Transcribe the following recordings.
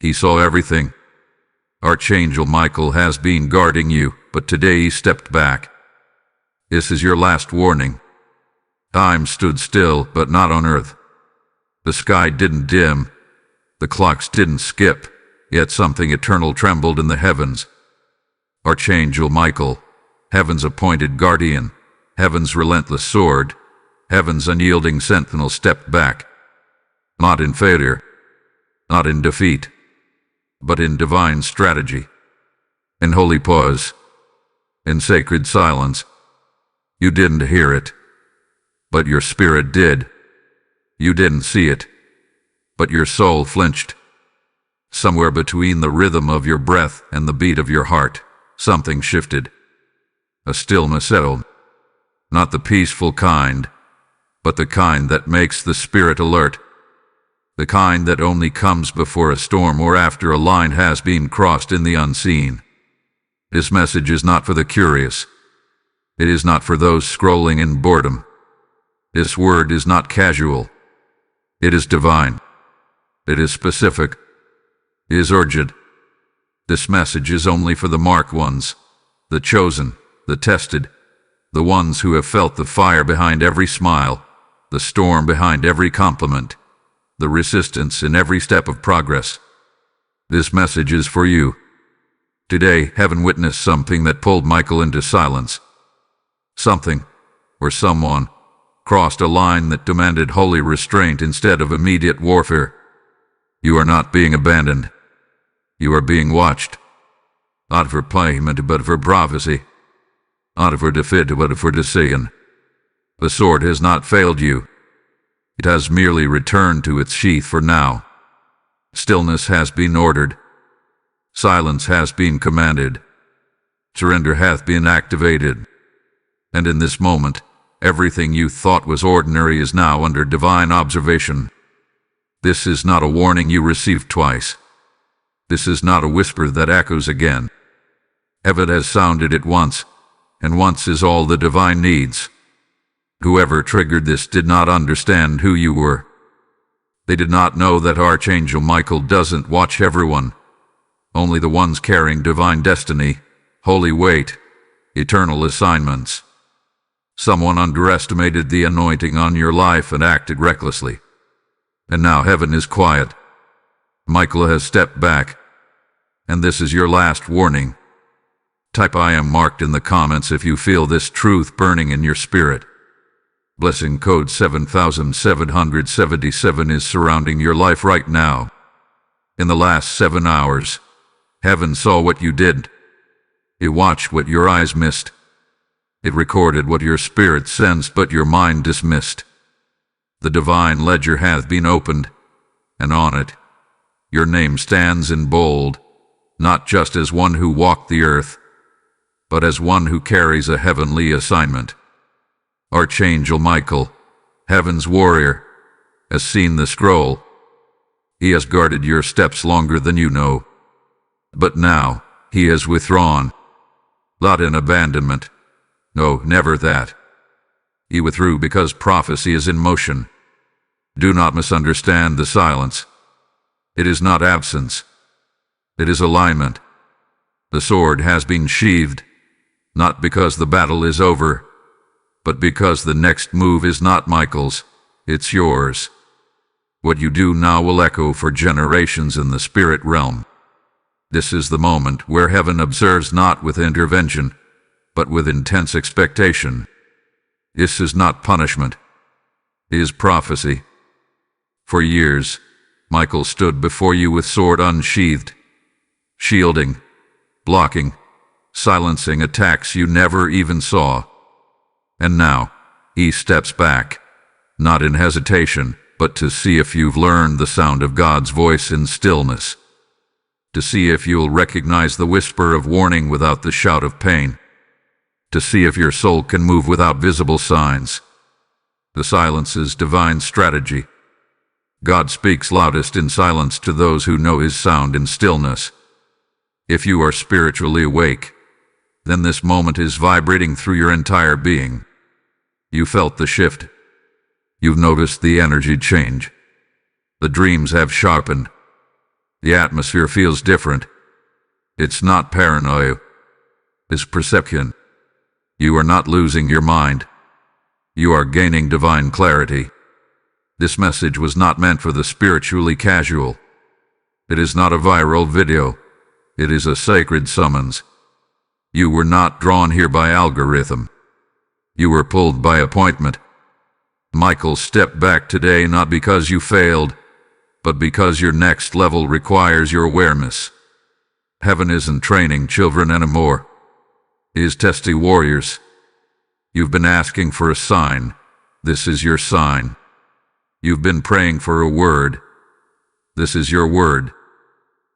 He saw everything. Archangel Michael has been guarding you, but today he stepped back. This is your last warning. Time stood still, but not on earth. The sky didn't dim. The clocks didn't skip, yet something eternal trembled in the heavens. Archangel Michael, heaven's appointed guardian, heaven's relentless sword, heaven's unyielding sentinel, stepped back. Not in failure, not in defeat, but in divine strategy, in holy pause, in sacred silence. You didn't hear it, but your spirit did. You didn't see it, but your soul flinched. Somewhere between the rhythm of your breath and the beat of your heart, something shifted. A stillness settled. Not the peaceful kind, but the kind that makes the spirit alert. The kind that only comes before a storm or after a line has been crossed in the unseen. This message is not for the curious. It is not for those scrolling in boredom. This word is not casual. It is divine. It is specific. It is urgent. This message is only for the marked ones, the chosen, the tested, the ones who have felt the fire behind every smile, the storm behind every compliment, the resistance in every step of progress. This message is for you. Today, heaven witnessed something that pulled Michael into silence. Something, or someone, crossed a line that demanded holy restraint instead of immediate warfare. You are not being abandoned. You are being watched. Not for payment, but for prophecy. Not for defeat, but for decision. The sword has not failed you. It has merely returned to its sheath for now. Stillness has been ordered. Silence has been commanded. Surrender hath been activated. And in this moment, everything you thought was ordinary is now under divine observation. This is not a warning you received twice. This is not a whisper that echoes again. Heaven has sounded it once, and once is all the divine needs. Whoever triggered this did not understand who you were. They did not know that Archangel Michael doesn't watch everyone, only the ones carrying divine destiny, holy weight, eternal assignments. Someone underestimated the anointing on your life and acted recklessly. And now heaven is quiet. Michael has stepped back. And this is your last warning. Type I am marked in the comments if you feel this truth burning in your spirit. Blessing code 7777 is surrounding your life right now. In the last 7 hours, heaven saw what you did. It watched what your eyes missed. It recorded what your spirit sensed but your mind dismissed. The divine ledger hath been opened, and on it, your name stands in bold, not just as one who walked the earth, but as one who carries a heavenly assignment. Archangel Michael, heaven's warrior, has seen the scroll. He has guarded your steps longer than you know. But now, he has withdrawn. Not in abandonment. No, never that. He withdrew because prophecy is in motion. Do not misunderstand the silence. It is not absence. It is alignment. The sword has been sheathed, not because the battle is over, but because the next move is not Michael's, it's yours. What you do now will echo for generations in the spirit realm. This is the moment where heaven observes not with intervention, but with intense expectation. This is not punishment. It is prophecy. For years, Michael stood before you with sword unsheathed, shielding, blocking, silencing attacks you never even saw. And now, he steps back, not in hesitation, but to see if you've learned the sound of God's voice in stillness. To see if you'll recognize the whisper of warning without the shout of pain. To see if your soul can move without visible signs. The silence is divine strategy. God speaks loudest in silence to those who know his sound in stillness. If you are spiritually awake, then this moment is vibrating through your entire being. You felt the shift. You've noticed the energy change. The dreams have sharpened. The atmosphere feels different. It's not paranoia. It's perception. You are not losing your mind. You are gaining divine clarity. This message was not meant for the spiritually casual. It is not a viral video. It is a sacred summons. You were not drawn here by algorithm. You were pulled by appointment. Michael stepped back today not because you failed, but because your next level requires your awareness. Heaven isn't training children anymore. It is testing warriors. You've been asking for a sign. This is your sign. You've been praying for a word. This is your word.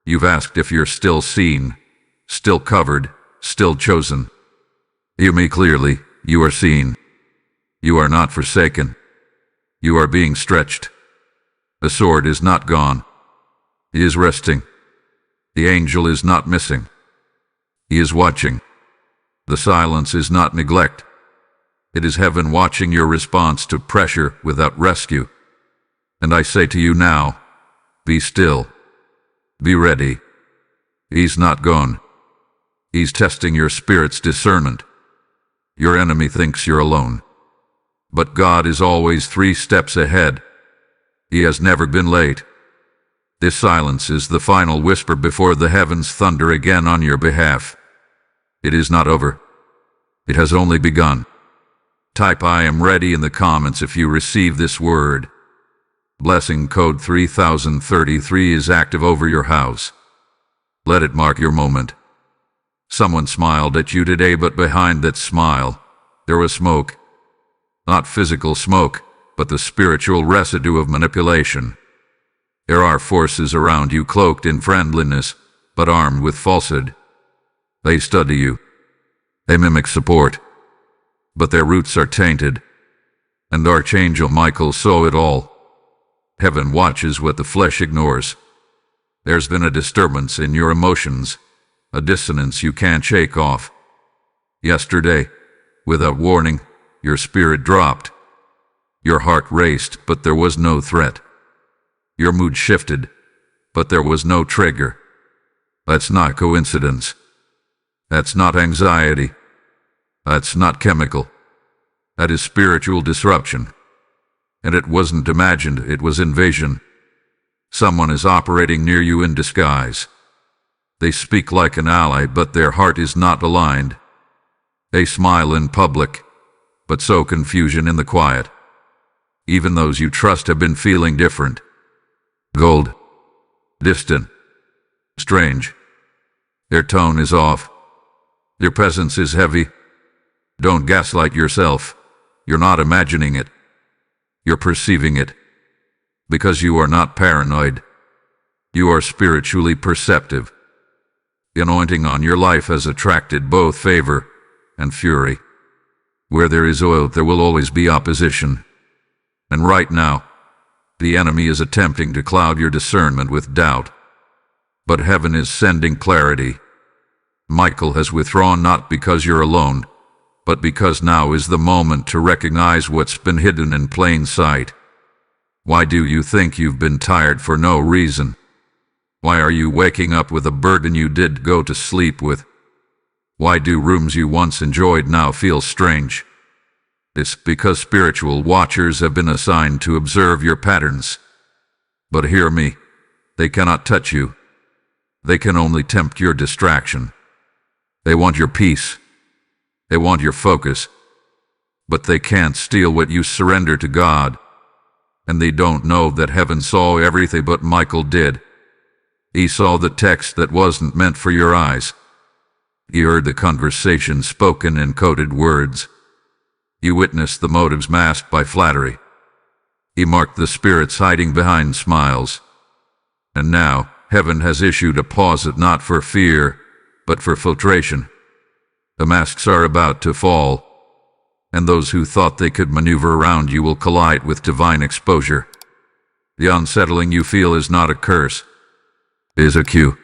You've asked if you're still seen, still covered, still chosen. Hear me clearly. You are seen. You are not forsaken. You are being stretched. The sword is not gone. He is resting. The angel is not missing. He is watching. The silence is not neglect. It is heaven watching your response to pressure without rescue. And I say to you now, be still. Be ready. He's not gone. He's testing your spirit's discernment. Your enemy thinks you're alone. But God is always 3 steps ahead. He has never been late. This silence is the final whisper before the heavens thunder again on your behalf. It is not over. It has only begun. Type I am ready in the comments if you receive this word. Blessing code 3033 is active over your house. Let it mark your moment. Someone smiled at you today, but behind that smile, there was smoke. Not physical smoke, but the spiritual residue of manipulation. There are forces around you cloaked in friendliness, but armed with falsehood. They study you. They mimic support. But their roots are tainted. And Archangel Michael saw it all. Heaven watches what the flesh ignores. There's been a disturbance in your emotions, a dissonance you can't shake off. Yesterday, without warning, your spirit dropped. Your heart raced, but there was no threat. Your mood shifted, but there was no trigger. That's not coincidence. That's not anxiety. That's not chemical. That is spiritual disruption. And it wasn't imagined, it was invasion. Someone is operating near you in disguise. They speak like an ally, but their heart is not aligned. They smile in public, but sow confusion in the quiet. Even those you trust have been feeling different. Cold, distant, strange. Their tone is off. Their presence is heavy. Don't gaslight yourself. You're not imagining it. You're perceiving it. Because you are not paranoid. You are spiritually perceptive. The anointing on your life has attracted both favor and fury. Where there is oil, there will always be opposition. And right now, the enemy is attempting to cloud your discernment with doubt. But heaven is sending clarity. Michael has withdrawn not because you're alone, but because now is the moment to recognize what's been hidden in plain sight. Why do you think you've been tired for no reason? Why are you waking up with a burden you did go to sleep with? Why do rooms you once enjoyed now feel strange? It's because spiritual watchers have been assigned to observe your patterns. But hear me, they cannot touch you. They can only tempt your distraction. They want your peace. They want your focus. But they can't steal what you surrender to God. And they don't know that heaven saw everything but Michael did. He saw the text that wasn't meant for your eyes. He heard the conversation spoken in coded words. You witnessed the motives masked by flattery. He marked the spirits hiding behind smiles. And now, heaven has issued a pause not for fear, but for filtration. The masks are about to fall, and those who thought they could maneuver around you will collide with divine exposure. The unsettling you feel is not a curse. It is a cue,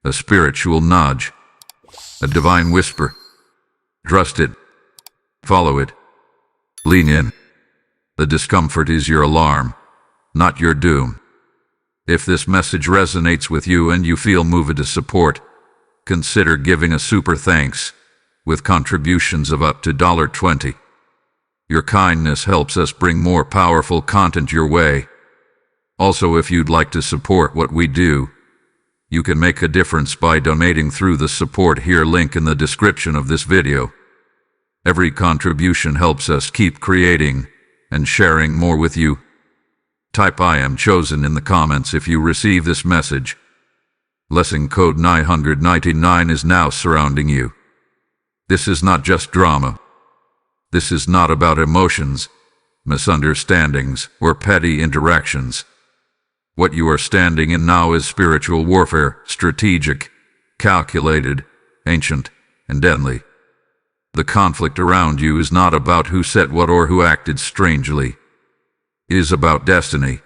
a spiritual nudge, a divine whisper. Trust it. Follow it. Lean in. The discomfort is your alarm, not your doom. If this message resonates with you and you feel moved to support, consider giving a super thanks with contributions of up to $20. Your kindness helps us bring more powerful content your way. Also, if you'd like to support what we do, you can make a difference by donating through the support here link in the description of this video. Every contribution helps us keep creating and sharing more with you. Type I am chosen in the comments if you receive this message. Lesson code 999 is now surrounding you. This is not just drama. This is not about emotions, misunderstandings, or petty interactions. What you are standing in now is spiritual warfare, strategic, calculated, ancient, and deadly. The conflict around you is not about who said what or who acted strangely. It is about destiny.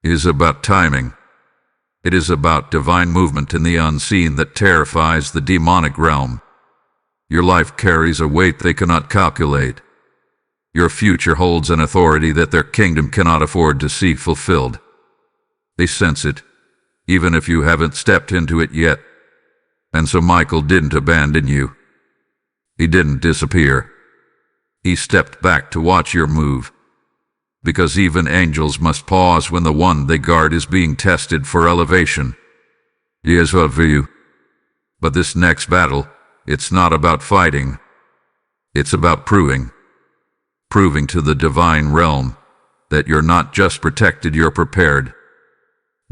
It is about timing. It is about divine movement in the unseen that terrifies the demonic realm. Your life carries a weight they cannot calculate. Your future holds an authority that their kingdom cannot afford to see fulfilled. They sense it, even if you haven't stepped into it yet. And so Michael didn't abandon you. He didn't disappear. He stepped back to watch your move. Because even angels must pause when the one they guard is being tested for elevation. He has hope for you. But this next battle, it's not about fighting. It's about proving. Proving to the divine realm that you're not just protected, you're prepared.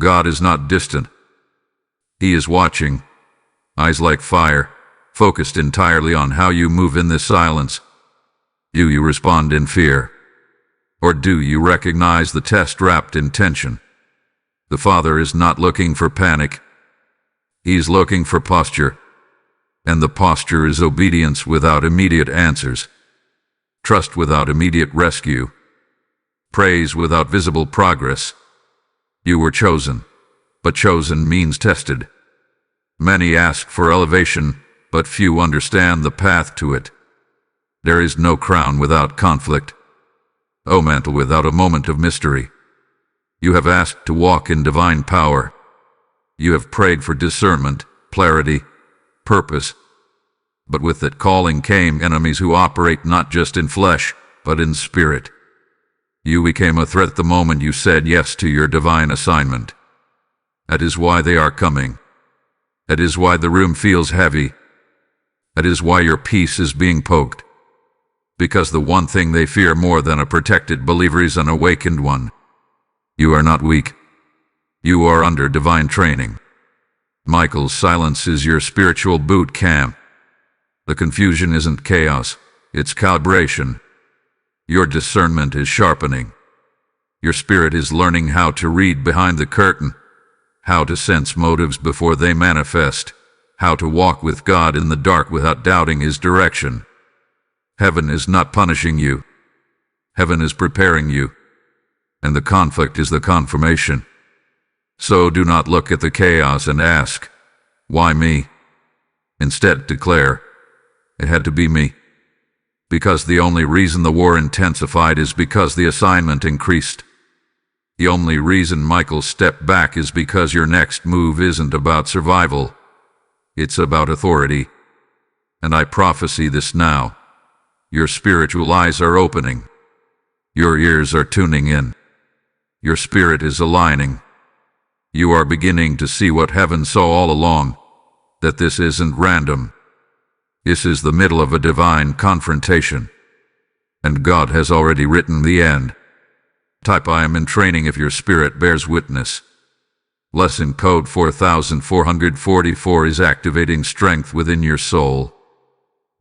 God is not distant. He is watching, eyes like fire, focused entirely on how you move in this silence. Do you respond in fear? Or do you recognize the test wrapped in tension? The Father is not looking for panic. He's looking for posture. And the posture is obedience without immediate answers. Trust without immediate rescue. Praise without visible progress. You were chosen, but chosen means tested. Many ask for elevation, but few understand the path to it. There is no crown without conflict. O mantle without a moment of mystery. You have asked to walk in divine power. You have prayed for discernment, clarity, purpose. But with that calling came enemies who operate not just in flesh, but in spirit. You became a threat the moment you said yes to your divine assignment. That is why they are coming. That is why the room feels heavy. That is why your peace is being poked. Because the one thing they fear more than a protected believer is an awakened one. You are not weak. You are under divine training. Michael's silence is your spiritual boot camp. The confusion isn't chaos, it's calibration. Your discernment is sharpening. Your spirit is learning how to read behind the curtain, how to sense motives before they manifest, how to walk with God in the dark without doubting His direction. Heaven is not punishing you. Heaven is preparing you. And the conflict is the confirmation. So do not look at the chaos and ask, why me? Instead declare, it had to be me. Because the only reason the war intensified is because the assignment increased. The only reason Michael stepped back is because your next move isn't about survival. It's about authority. And I prophesy this now. Your spiritual eyes are opening. Your ears are tuning in. Your spirit is aligning. You are beginning to see what heaven saw all along, that this isn't random. This is the middle of a divine confrontation. And God has already written the end. Type I am in training if your spirit bears witness. Lesson code 4444 is activating strength within your soul.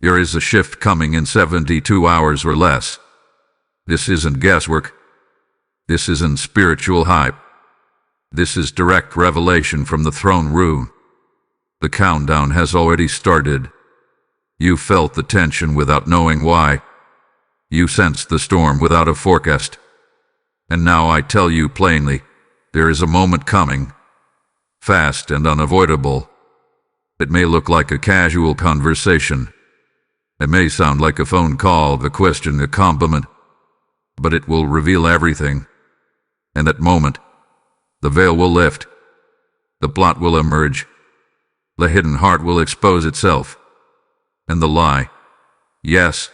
There is a shift coming in 72 hours or less. This isn't guesswork. This isn't spiritual hype. This is direct revelation from the throne room. The countdown has already started. You felt the tension without knowing why. You sensed the storm without a forecast. And now I tell you plainly, there is a moment coming, fast and unavoidable. It may look like a casual conversation. It may sound like a phone call, a question, a compliment, but it will reveal everything. And that moment, The veil will lift. The plot will emerge. The hidden heart will expose itself. And the lie, yes,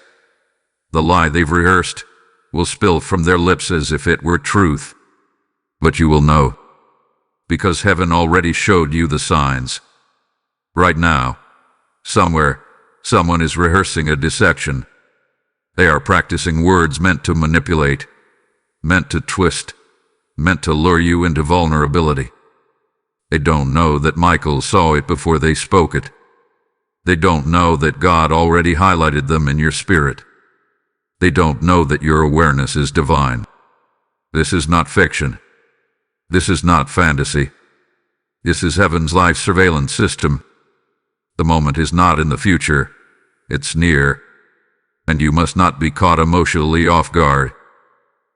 the lie they've rehearsed, will spill from their lips as if it were truth. But you will know, because heaven already showed you the signs. Right now, somewhere, someone is rehearsing a dissection. They are practicing words meant to manipulate, meant to twist, meant to lure you into vulnerability. They don't know that Michael saw it before they spoke it. They don't know that God already highlighted them in your spirit. They don't know that your awareness is divine. This is not fiction. This is not fantasy. This is heaven's life surveillance system. The moment is not in the future. It's near. And you must not be caught emotionally off guard.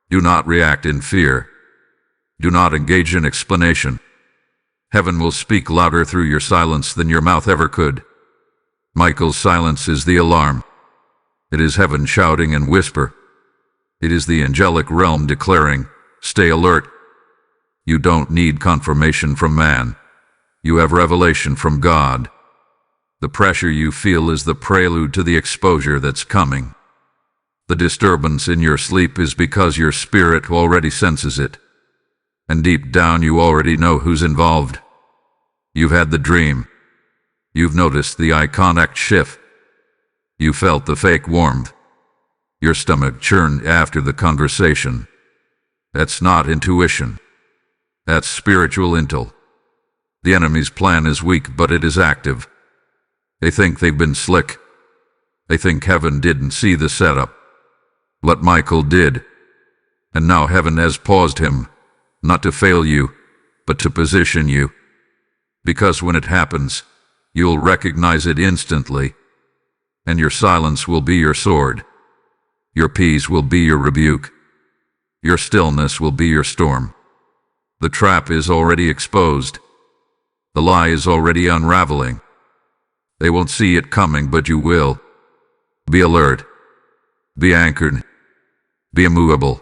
Do not react in fear. Do not engage in explanation. Heaven will speak louder through your silence than your mouth ever could. Michael's silence is the alarm. It is heaven shouting in whisper. It is the angelic realm declaring, stay alert. You don't need confirmation from man. You have revelation from God. The pressure you feel is the prelude to the exposure that's coming. The disturbance in your sleep is because your spirit already senses it. And deep down you already know who's involved. You've had the dream. You've noticed the eye contact shift. You felt the fake warmth. Your stomach churned after the conversation. That's not intuition. That's spiritual intel. The enemy's plan is weak, but it is active. They think they've been slick. They think heaven didn't see the setup. But Michael did. And now heaven has paused him, not to fail you, but to position you. Because when it happens, you'll recognize it instantly. And your silence will be your sword. Your peace will be your rebuke. Your stillness will be your storm. The trap is already exposed. The lie is already unraveling. They won't see it coming, but you will. Be alert. Be anchored. Be immovable.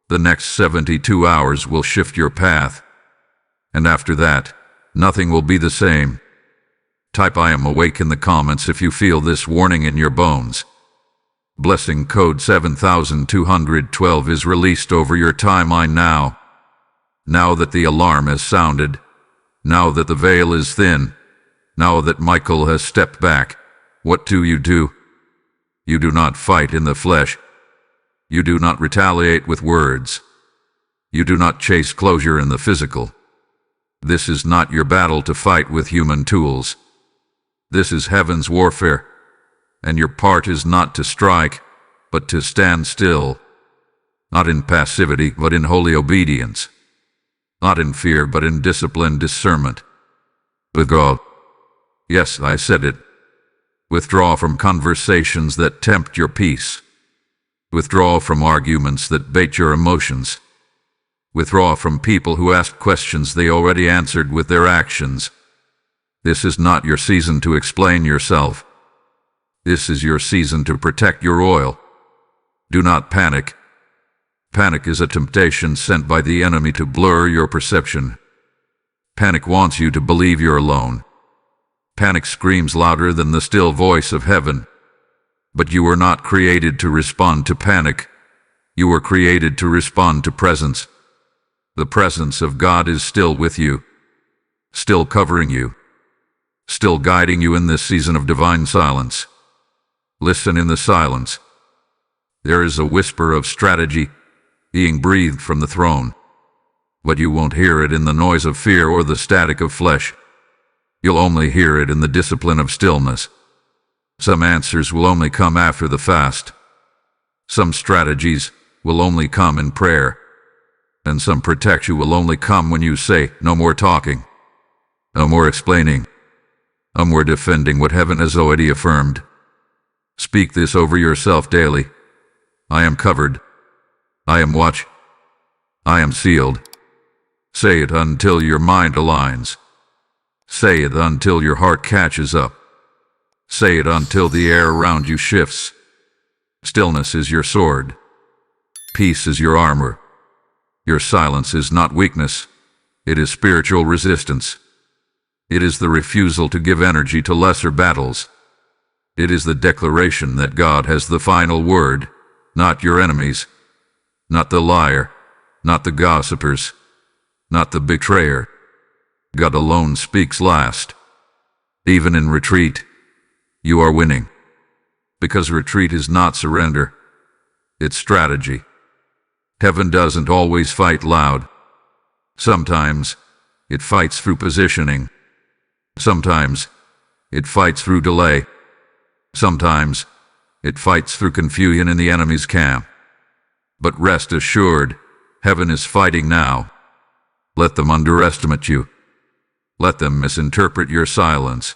The next 72 hours will shift your path. And after that, nothing will be the same. Type I am awake in the comments if you feel this warning in your bones. Blessing code 7212 is released over your timeline now. Now that the alarm has sounded. Now that the veil is thin. Now that Michael has stepped back. What do? You do not fight in the flesh. You do not retaliate with words. You do not chase closure in the physical. This is not your battle to fight with human tools. This is heaven's warfare. And your part is not to strike, but to stand still. Not in passivity, but in holy obedience. Not in fear, but in disciplined discernment. Withdraw. Yes, I said it. Withdraw from conversations that tempt your peace. Withdraw from arguments that bait your emotions. Withdraw from people who ask questions they already answered with their actions. This is not your season to explain yourself. This is your season to protect your oil. Do not panic. Panic is a temptation sent by the enemy to blur your perception. Panic wants you to believe you're alone. Panic screams louder than the still voice of heaven. But you were not created to respond to panic. You were created to respond to presence. The presence of God is still with you, still covering you, still guiding you in this season of divine silence. Listen in the silence. There is a whisper of strategy being breathed from the throne, but you won't hear it in the noise of fear or the static of flesh. You'll only hear it in the discipline of stillness. Some answers will only come after the fast. Some strategies will only come in prayer. And some protection will only come when you say, no more talking, no more explaining, no more defending what heaven has already affirmed. Speak this over yourself daily. I am covered. I am watched. I am sealed. Say it until your mind aligns. Say it until your heart catches up. Say it until the air around you shifts. Stillness is your sword. Peace is your armor. Your silence is not weakness. It is spiritual resistance. It is the refusal to give energy to lesser battles. It is the declaration that God has the final word, not your enemies, not the liar, not the gossipers, not the betrayer. God alone speaks last. Even in retreat, you are winning. Because retreat is not surrender. It's strategy. Heaven doesn't always fight loud. Sometimes it fights through positioning. Sometimes it fights through delay. Sometimes it fights through confusion in the enemy's camp. But rest assured, heaven is fighting now. Let them underestimate you. Let them misinterpret your silence.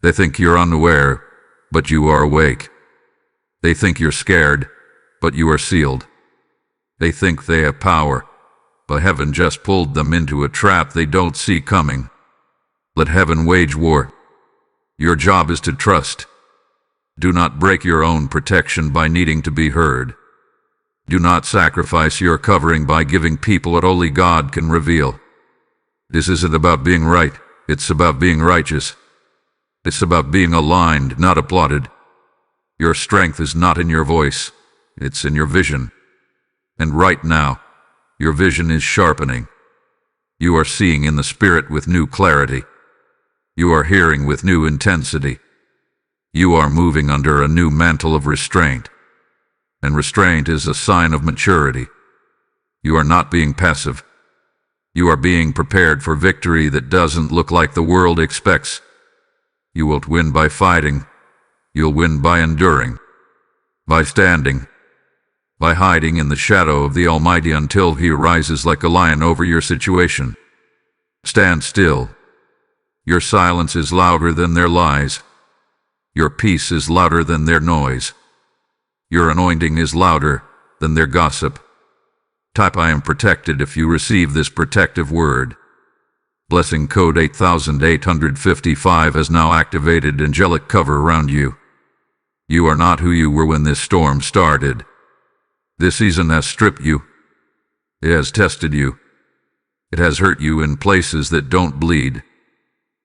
They think you're unaware, but you are awake. They think you're scared, but you are sealed. They think they have power, but heaven just pulled them into a trap they don't see coming. Let heaven wage war. Your job is to trust. Do not break your own protection by needing to be heard. Do not sacrifice your covering by giving people what only God can reveal. This isn't about being right. It's about being righteous. It's about being aligned, not applauded. Your strength is not in your voice. It's in your vision. And right now, your vision is sharpening. You are seeing in the Spirit with new clarity. You are hearing with new intensity. You are moving under a new mantle of restraint. And restraint is a sign of maturity. You are not being passive. You are being prepared for victory that doesn't look like the world expects. You won't win by fighting. You'll win by enduring, by standing, by hiding in the shadow of the Almighty until He rises like a lion over your situation. Stand still. Your silence is louder than their lies. Your peace is louder than their noise. Your anointing is louder than their gossip. Type I am protected if you receive this protective word. Blessing code 8855 has now activated angelic cover around you. You are not who you were when this storm started. This season has stripped you. It has tested you. It has hurt you in places that don't bleed.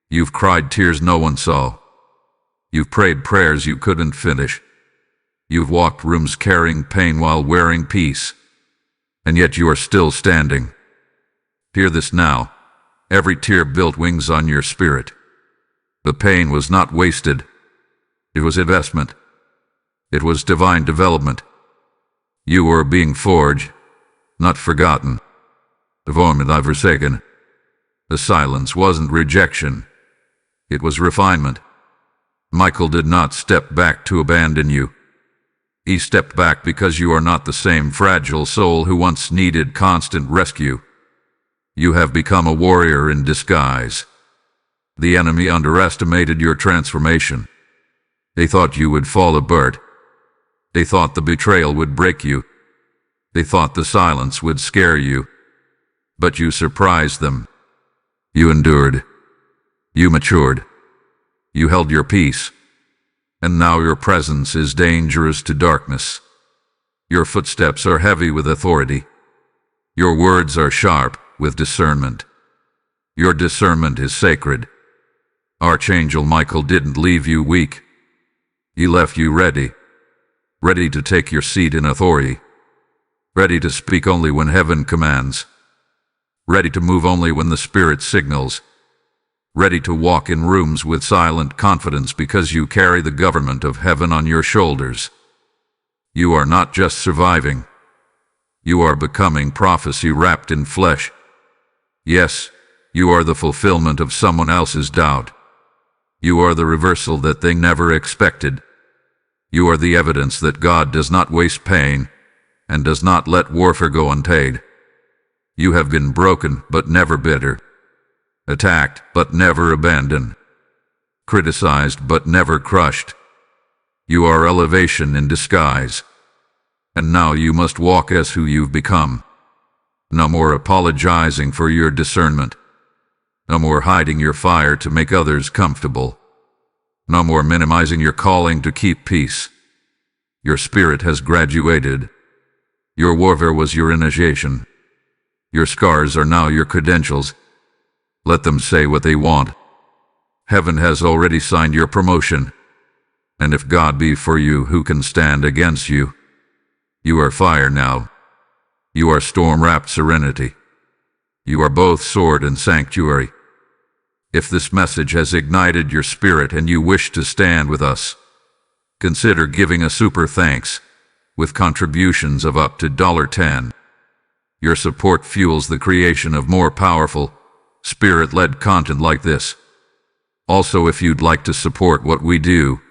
You've cried tears no one saw. You've prayed prayers you couldn't finish. You've walked rooms carrying pain while wearing peace. And yet you are still standing. Hear this now. Every tear built wings on your spirit. The pain was not wasted. It was investment. It was divine development. You were being forged, not forgotten. The silence wasn't rejection. It was refinement. Michael did not step back to abandon you. He stepped back because you are not the same fragile soul who once needed constant rescue. You have become a warrior in disguise. The enemy underestimated your transformation. They thought you would fall apart. They thought the betrayal would break you. They thought the silence would scare you. But you surprised them. You endured. You matured. You held your peace. And now your presence is dangerous to darkness. Your footsteps are heavy with authority. Your words are sharp with discernment. Your discernment is sacred. Archangel Michael didn't leave you weak. He left you ready. Ready to take your seat in authority. Ready to speak only when heaven commands. Ready to move only when the Spirit signals. Ready to walk in rooms with silent confidence because you carry the government of heaven on your shoulders. You are not just surviving. You are becoming prophecy wrapped in flesh. Yes, you are the fulfillment of someone else's doubt. You are the reversal that they never expected. You are the evidence that God does not waste pain and does not let warfare go unpaid. You have been broken but never bitter. Attacked but never abandoned. Criticized but never crushed. You are elevation in disguise. And now you must walk as who you've become. No more apologizing for your discernment. No more hiding your fire to make others comfortable. No more minimizing your calling to keep peace. Your spirit has graduated. Your warfare was your initiation. Your scars are now your credentials. Let them say what they want. Heaven has already signed your promotion. And if God be for you, who can stand against you? You are fire now. You are storm-wrapped serenity. You are both sword and sanctuary. If this message has ignited your spirit and you wish to stand with us, consider giving a super thanks with contributions of up to $10. Your support fuels the creation of more powerful, spirit-led content like this. Also, if you'd like to support what we do,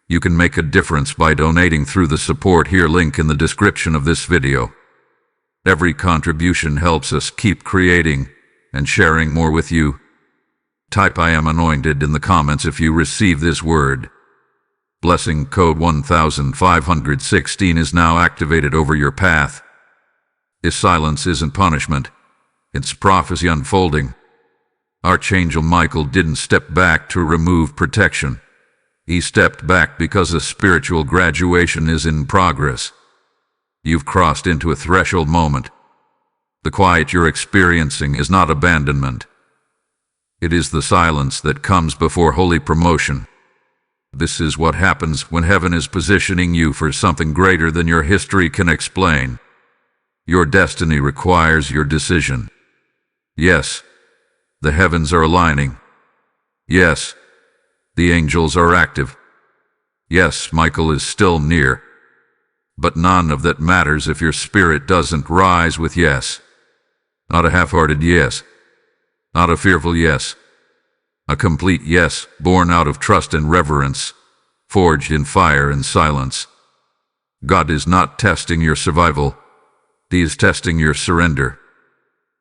you can make a difference by donating through the support here link in the description of this video. Every contribution helps us keep creating and sharing more with you. Type I am anointed in the comments if you receive this word. Blessing code 1516 is now activated over your path. This silence isn't punishment, it's prophecy unfolding. Archangel Michael didn't step back to remove protection. He stepped back because a spiritual graduation is in progress. You've crossed into a threshold moment. The quiet you're experiencing is not abandonment. It is the silence that comes before holy promotion. This is what happens when heaven is positioning you for something greater than your history can explain. Your destiny requires your decision. Yes, the heavens are aligning. Yes, the angels are active. Yes, Michael is still near. But none of that matters if your spirit doesn't rise with yes. Not a half-hearted yes. Not a fearful yes. A complete yes, born out of trust and reverence, forged in fire and silence. God is not testing your survival. He is testing your surrender.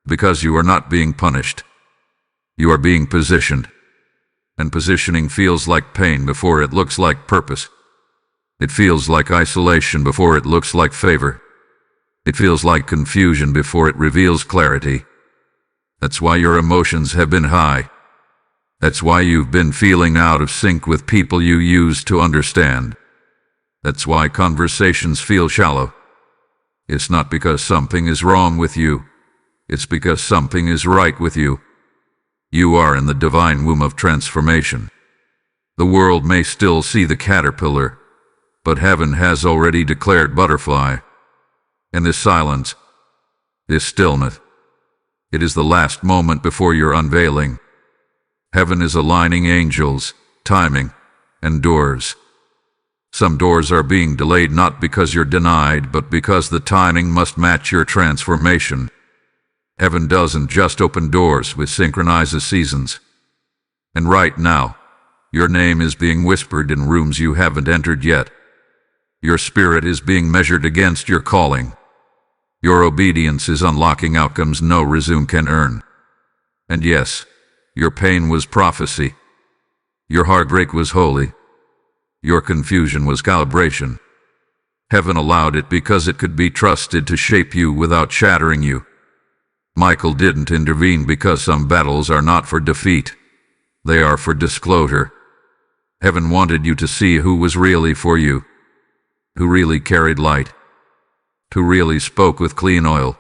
Because you are not being punished. You are being positioned. And positioning feels like pain before it looks like purpose. It feels like isolation before it looks like favor. It feels like confusion before it reveals clarity. That's why your emotions have been high. That's why you've been feeling out of sync with people you used to understand. That's why conversations feel shallow. It's not because something is wrong with you. It's because something is right with you. You are in the divine womb of transformation. The world may still see the caterpillar, but heaven has already declared butterfly. And this silence, this stillness, it is the last moment before your unveiling. Heaven is aligning angels, timing, and doors. Some doors are being delayed not because you're denied, but because the timing must match your transformation. Heaven doesn't just open doors, it synchronizes seasons. And right now, your name is being whispered in rooms you haven't entered yet. Your spirit is being measured against your calling. Your obedience is unlocking outcomes no resume can earn. And yes, your pain was prophecy. Your heartbreak was holy. Your confusion was calibration. Heaven allowed it because it could be trusted to shape you without shattering you. Michael didn't intervene because some battles are not for defeat. They are for disclosure. Heaven wanted you to see who was really for you. Who really carried light, who really spoke with clean oil.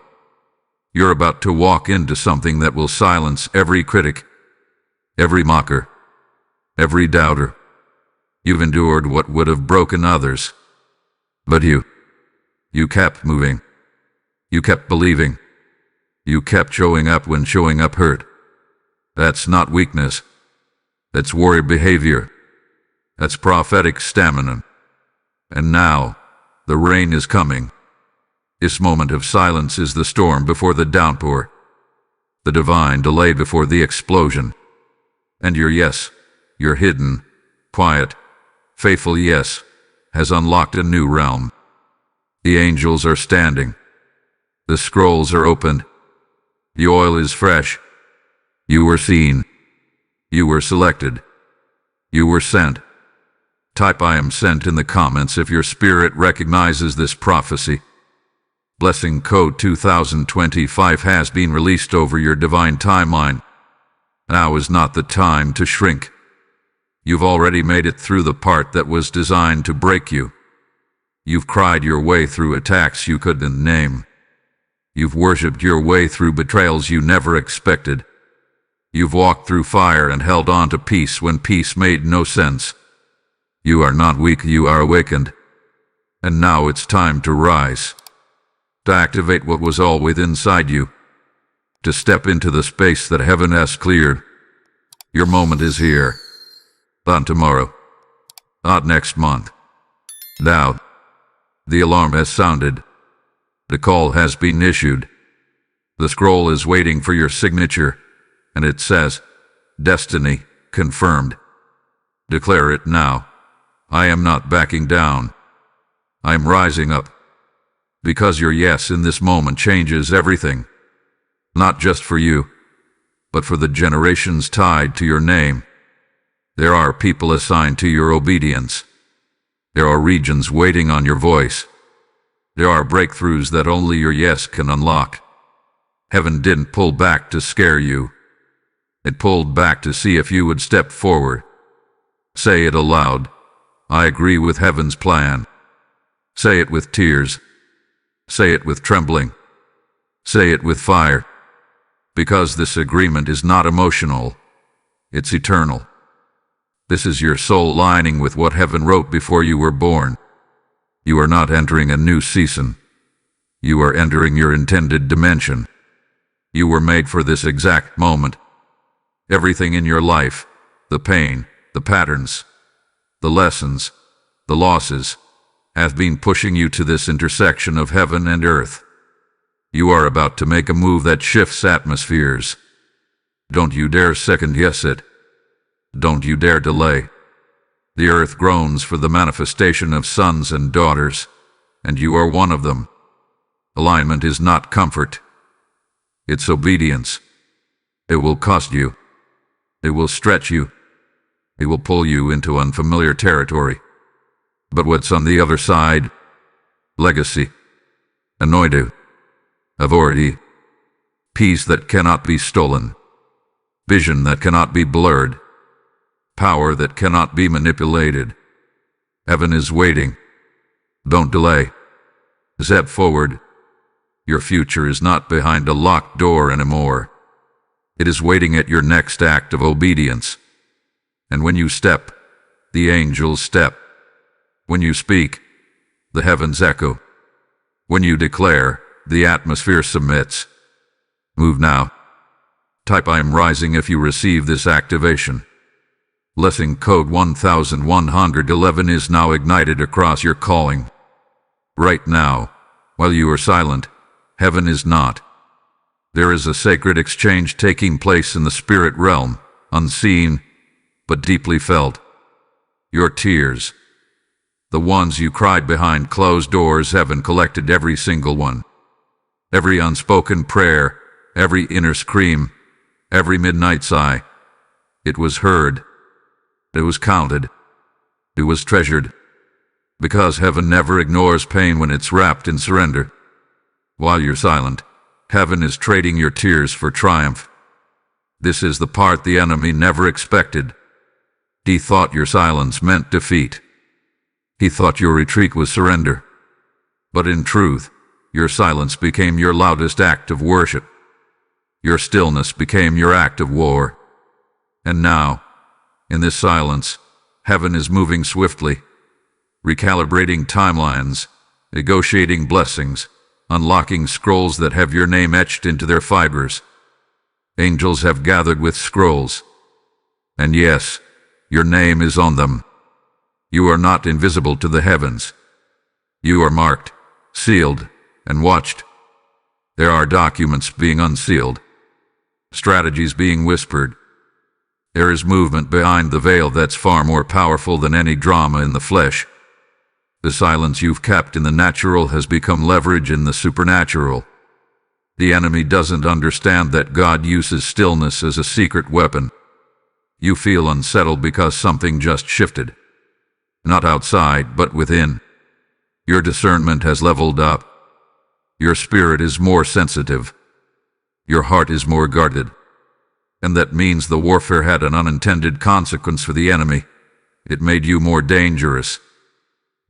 You're about to walk into something that will silence every critic, every mocker, every doubter. You've endured what would have broken others. But you kept moving. You kept believing. You kept showing up when showing up hurt. That's not weakness. That's warrior behavior. That's prophetic stamina. And now, the rain is coming. This moment of silence is the storm before the downpour, the divine delay before the explosion. And your yes, your hidden, quiet, faithful yes, has unlocked a new realm. The angels are standing. The scrolls are opened. The oil is fresh. You were seen. You were selected. You were sent. Type I am sent in the comments if your spirit recognizes this prophecy. Blessing code 2025 has been released over your divine timeline. Now is not the time to shrink. You've already made it through the part that was designed to break you. You've cried your way through attacks you couldn't name. You've worshipped your way through betrayals you never expected. You've walked through fire and held on to peace when peace made no sense. You are not weak, you are awakened. And now it's time to rise. To activate what was all within inside you. To step into the space that heaven has cleared. Your moment is here. Not tomorrow. Not next month. Now. The alarm has sounded. The call has been issued. The scroll is waiting for your signature, and it says, Destiny confirmed. Declare it now. I am not backing down. I am rising up. Because your yes in this moment changes everything. Not just for you, but for the generations tied to your name. There are people assigned to your obedience. There are regions waiting on your voice. There are breakthroughs that only your yes can unlock. Heaven didn't pull back to scare you. It pulled back to see if you would step forward. Say it aloud. I agree with heaven's plan. Say it with tears. Say it with trembling. Say it with fire. Because this agreement is not emotional. It's eternal. This is your soul aligning with what heaven wrote before you were born. You are not entering a new season. You are entering your intended dimension. You were made for this exact moment. Everything in your life, the pain, the patterns, the lessons, the losses, have been pushing you to this intersection of heaven and earth. You are about to make a move that shifts atmospheres. Don't you dare second-guess it. Don't you dare delay. The earth groans for the manifestation of sons and daughters, and you are one of them. Alignment is not comfort. It's obedience. It will cost you. It will stretch you. It will pull you into unfamiliar territory. But what's on the other side? Legacy. Anointed. Authority. Peace that cannot be stolen. Vision that cannot be blurred. Power that cannot be manipulated. Heaven is waiting. Don't delay. Step forward. Your future is not behind a locked door anymore. It is waiting at your next act of obedience. And when you step, the angels step. When you speak, the heavens echo. When you declare, the atmosphere submits. Move now. Type I am rising if you receive this activation. Blessing code 1111 is now ignited across your calling. Right now, while you are silent, heaven is not. There is a sacred exchange taking place in the spirit realm, unseen, but deeply felt. Your tears, the ones you cried behind closed doors, heaven collected every single one. Every unspoken prayer, every inner scream, every midnight sigh. It was heard. It was counted. It was treasured. Because heaven never ignores pain when it's wrapped in surrender. While you're silent, heaven is trading your tears for triumph. This is the part the enemy never expected. He thought your silence meant defeat. He thought your retreat was surrender. But in truth, your silence became your loudest act of worship. Your stillness became your act of war. And now, in this silence, heaven is moving swiftly, recalibrating timelines, negotiating blessings, unlocking scrolls that have your name etched into their fibers. Angels have gathered with scrolls. And yes, your name is on them. You are not invisible to the heavens. You are marked, sealed, and watched. There are documents being unsealed, strategies being whispered. There is movement behind the veil that's far more powerful than any drama in the flesh. The silence you've kept in the natural has become leverage in the supernatural. The enemy doesn't understand that God uses stillness as a secret weapon. You feel unsettled because something just shifted. Not outside, but within. Your discernment has leveled up. Your spirit is more sensitive. Your heart is more guarded. And that means the warfare had an unintended consequence for the enemy. It made you more dangerous.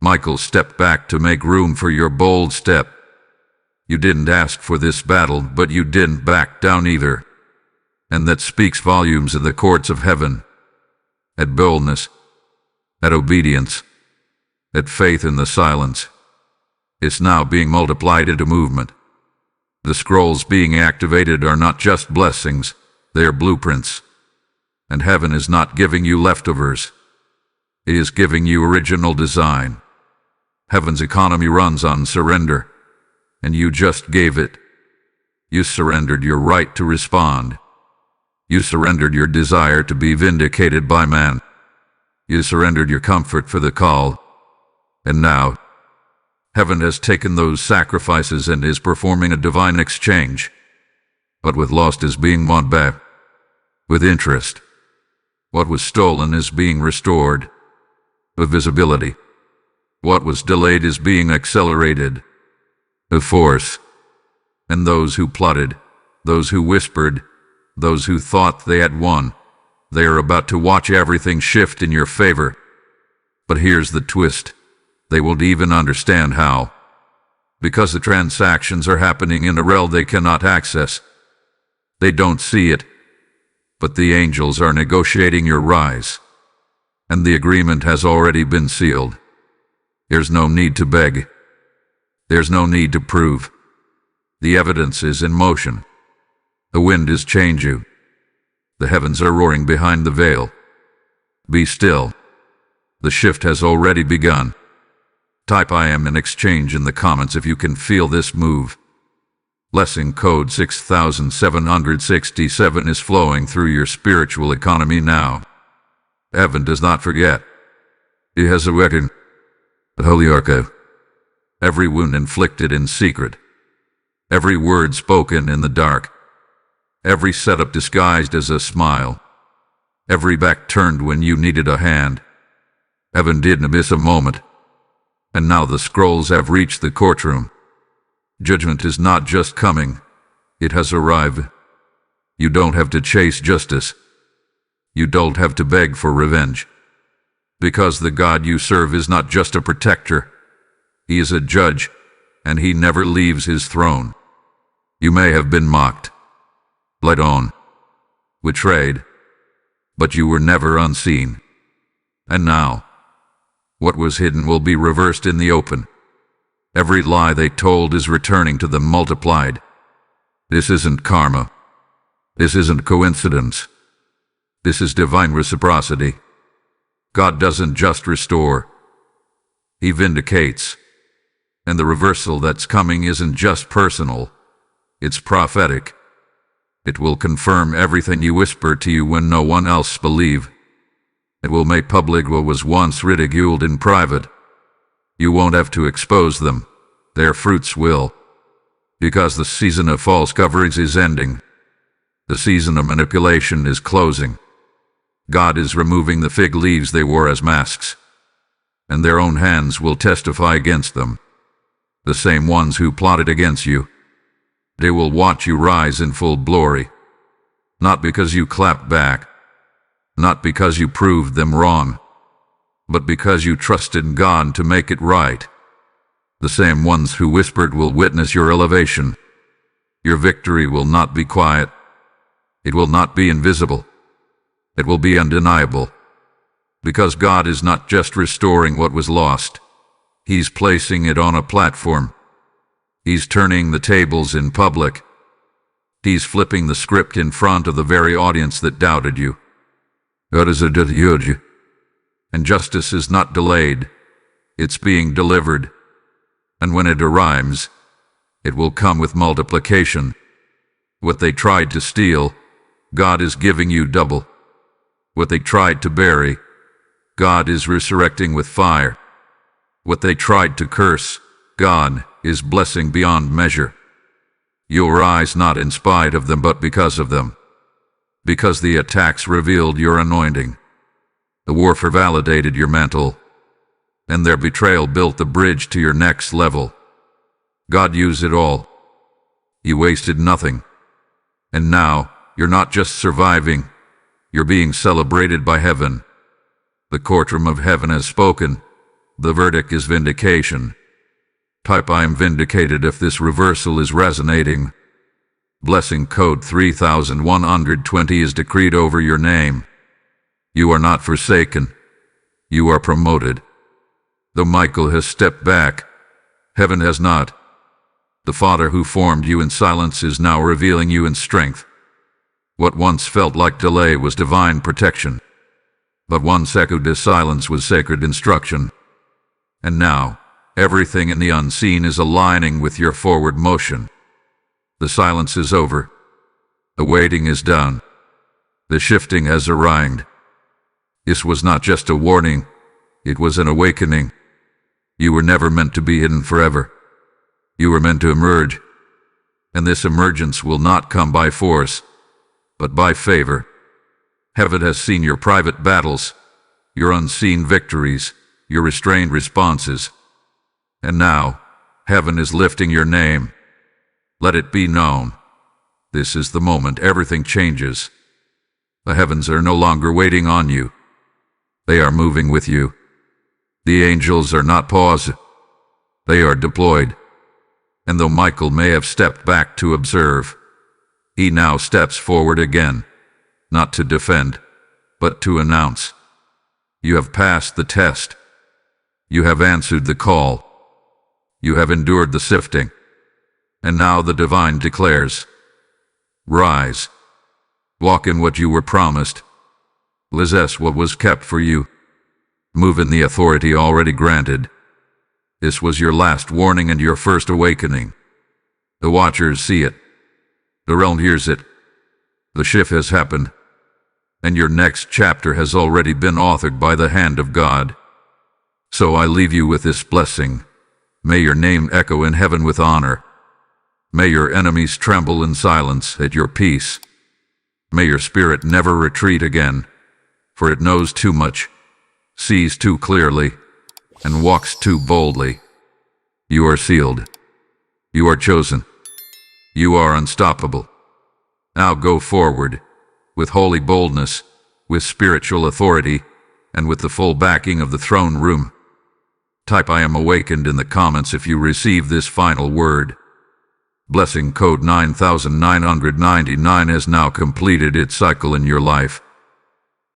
Michael stepped back to make room for your bold step. You didn't ask for this battle, but you didn't back down either. And that speaks volumes in the courts of heaven. At boldness, at obedience, at faith in the silence. It's now being multiplied into movement. The scrolls being activated are not just blessings, they are blueprints. And heaven is not giving you leftovers. It is giving you original design. Heaven's economy runs on surrender, and you just gave it. You surrendered your right to respond. You surrendered your desire to be vindicated by man. You surrendered your comfort for the call. And now, heaven has taken those sacrifices and is performing a divine exchange. What was lost is being won back. With interest. What was stolen is being restored. With visibility. What was delayed is being accelerated. With force. And those who plotted, those who whispered, those who thought they had won, they are about to watch everything shift in your favor. But here's the twist. They won't even understand how. Because the transactions are happening in a realm they cannot access. They don't see it. But the angels are negotiating your rise. And the agreement has already been sealed. There's no need to beg. There's no need to prove. The evidence is in motion. The wind is changing. The heavens are roaring behind the veil. Be still. The shift has already begun. Type I am in exchange in the comments if you can feel this move. Blessing code 6767 is flowing through your spiritual economy now. Heaven does not forget. It has awakened. The Holy Archangel. Every wound inflicted in secret. Every word spoken in the dark. Every setup disguised as a smile. Every back turned when you needed a hand. Heaven didn't miss a moment. And now the scrolls have reached the courtroom. Judgment is not just coming. It has arrived. You don't have to chase justice. You don't have to beg for revenge. Because the God you serve is not just a protector. He is a judge, and he never leaves his throne. You may have been mocked, lied on, betrayed, but you were never unseen. And now, what was hidden will be reversed in the open. Every lie they told is returning to them multiplied. This isn't karma. This isn't coincidence. This is divine reciprocity. God doesn't just restore. He vindicates. And the reversal that's coming isn't just personal. It's prophetic. It will confirm everything you whisper to you when no one else believes. It will make public what was once ridiculed in private. You won't have to expose them. Their fruits will. Because the season of false coverings is ending. The season of manipulation is closing. God is removing the fig leaves they wore as masks. And their own hands will testify against them. The same ones who plotted against you. They will watch you rise in full glory. Not because you clapped back. Not because you proved them wrong. But because you trusted God to make it right. The same ones who whispered will witness your elevation. Your victory will not be quiet. It will not be invisible. It will be undeniable. Because God is not just restoring what was lost. He's placing it on a platform. He's turning the tables in public. He's flipping the script in front of the very audience that doubted you. God is a judge. And justice is not delayed. It's being delivered. And when it arrives, it will come with multiplication. What they tried to steal, God is giving you double. What they tried to bury, God is resurrecting with fire. What they tried to curse, God is blessing beyond measure. You'll rise not in spite of them but because of them. Because the attacks revealed your anointing. The warfare validated your mantle. And their betrayal built the bridge to your next level. God used it all. You wasted nothing. And now, you're not just surviving, you're being celebrated by heaven. The courtroom of heaven has spoken. The verdict is vindication. Type I am vindicated if this reversal is resonating. Blessing code 3120 is decreed over your name. You are not forsaken. You are promoted. Though Michael has stepped back, heaven has not. The Father who formed you in silence is now revealing you in strength. What once felt like delay was divine protection. But once echoed as silence was sacred instruction. And now, everything in the unseen is aligning with your forward motion. The silence is over. The waiting is done. The shifting has arrived. This was not just a warning. It was an awakening. You were never meant to be hidden forever. You were meant to emerge. And this emergence will not come by force, but by favor. Heaven has seen your private battles, your unseen victories, your restrained responses. And now, heaven is lifting your name. Let it be known. This is the moment everything changes. The heavens are no longer waiting on you. They are moving with you. The angels are not paused. They are deployed. And though Michael may have stepped back to observe, he now steps forward again, not to defend, but to announce. You have passed the test. You have answered the call. You have endured the sifting. And now the divine declares, rise. Walk in what you were promised. Possess what was kept for you. Move in the authority already granted. This was your last warning and your first awakening. The watchers see it. The realm hears it. The shift has happened. And your next chapter has already been authored by the hand of God. So I leave you with this blessing. May your name echo in heaven with honor. May your enemies tremble in silence at your peace. May your spirit never retreat again, for it knows too much, sees too clearly, and walks too boldly. You are sealed. You are chosen. You are unstoppable. Now go forward, with holy boldness, with spiritual authority, and with the full backing of the throne room. Type I am awakened in the comments if you receive this final word. Blessing code 9999 has now completed its cycle in your life.